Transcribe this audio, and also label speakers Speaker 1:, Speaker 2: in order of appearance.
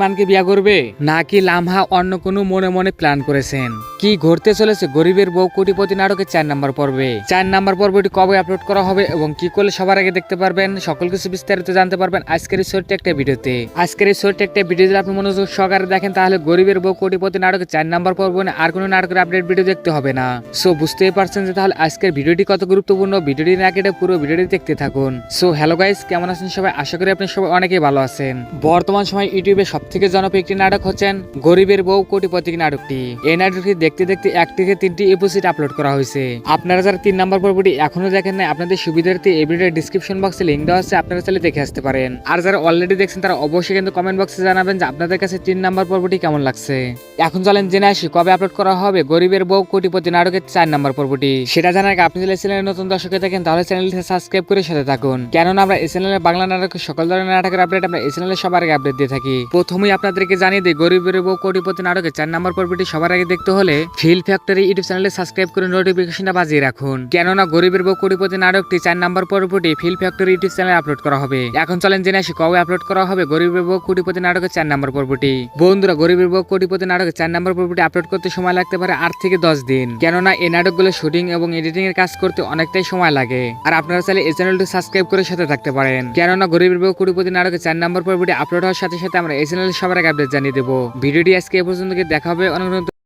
Speaker 1: মানকে বিয়া করবে নাকি লামহা অন্য কোনো মনে মনে প্ল্যান করেছেন? কি ঘটতে চলেছে গরিবের বউ কোটিপতি নাটকের 4 নম্বর পর্বে? 4 নম্বর পর্বটি কবে আপলোড করা হবে এবং কি করলে সবার আগে দেখতে পারবেন, সকল কিছু বিস্তারিত জানতে পারবেন আজকের এই ছোট্ট একটা ভিডিওতে। যদি আপনি মনোযোগ সহকারে দেখেন তাহলে গরিবের বউ কোটিপতি নাটকের 4 নম্বর পর্ব না আর কোনো নাটকের আপডেট ভিডিও দেখতে হবে না। সো বুঝতেই পারছেন যে তাহলে আজকের ভিডিওটি কত গুরুত্বপূর্ণ। ভিডিওটি না কেটে পুরো ভিডিওটি দেখতে থাকুন। সো হ্যালো গাইস, কেমন আছেন সবাই? আশা করি আপনি সবাই অনেকেই ভালো আছেন। বর্তমান সময় ইউটিউবে সবথেকে জনপ্রিয় একটি নাটক হচ্ছেন গরিবের বউ কোটিপতি নাটকটি। এই নাটকটি দেখতে দেখতে 1 থেকে 3টি এপিসোড আপলোড করা হয়েছে। আপনারা যারা 3 নম্বর পর্বটি এখনো দেখেন নাই, আপনাদের সুবিধার্থে এই ভিডিওর ডেসক্রিপশন বক্সে লিংক দেওয়া আছে, আপনারা চাইলে দেখে আসতে পারেন। আর যারা অলরেডি দেখছেন তারা অবশ্যই কিন্তু কমেন্ট বক্সে জানাবেন যে আপনাদের কাছে 3 নম্বর পর্বটি কেমন লাগছে। এখন চলেন জেনে আসি কবে আপলোড করা হবে গরিবের বউ কোটিপতি নাটকের 4 নম্বর পর্বটি। সেটা জানার আগে আপনি যদি চ্যানেলের নতুন দর্শক থাকেন তাহলে চ্যানেলটি সাবস্ক্রাইব করে সাথে থাকুন, কেননা আমরা এই চ্যানেলে বাংলা নাটকের সকল ধরনের নাটকের আপডেট আমরা এই চ্যানেলে সবার আগে আপডেট দিয়ে থাকি। প্রথমেই আপনাদেরকে জানিয়ে দিই, গরিবের বউ কোটিপতি নাটকের 4 নম্বর পর্বটি সবার আগে দেখতে হলে ফিল ফ্যাক্টরি ইউটিউব চ্যানেলে সাবস্ক্রাইব করে নোটিফিকেশনটা বাজিয়ে রাখুন, কেননা গরিবের বউ কোটিপতি নাটকটি 4 নম্বর পর্বটি ফিল ফ্যাক্টরি ইউটিউব চ্যানেলে আপলোড করা হবে। এখন চলেন জেনে আসি কবে আপলোড করা হবে গরিবের বউ কোটিপতি নাটকের 4 নম্বর পর্বটি। বন্ধুরা, গরিবের বউ কোটিপতি নাটকের 4 নম্বর পর্বটি আপলোড করতে সময় লাগতে পারে 8 থেকে 10 দিন, কেননা এই নাটকগুলো শুটিং এবং এডিটিং এর কাজ করতে অনেকটাই সময় লাগে। আর আপনারা চাইলে এই চ্যানেলটি সাবস্ক্রাইব করে সাথে থাকতে পারেন, কেননা গরিবের বউ কোটিপতি নাটকের 4 নম্বর পর্বটি আপলোড হওয়ার সাথে সাথে আমরা এই চ্যানেলে সবার আগে আপডেট জানিয়ে দেবো। ভিডিওটি আজকে এ পর্যন্ত দেখা হবে অনেক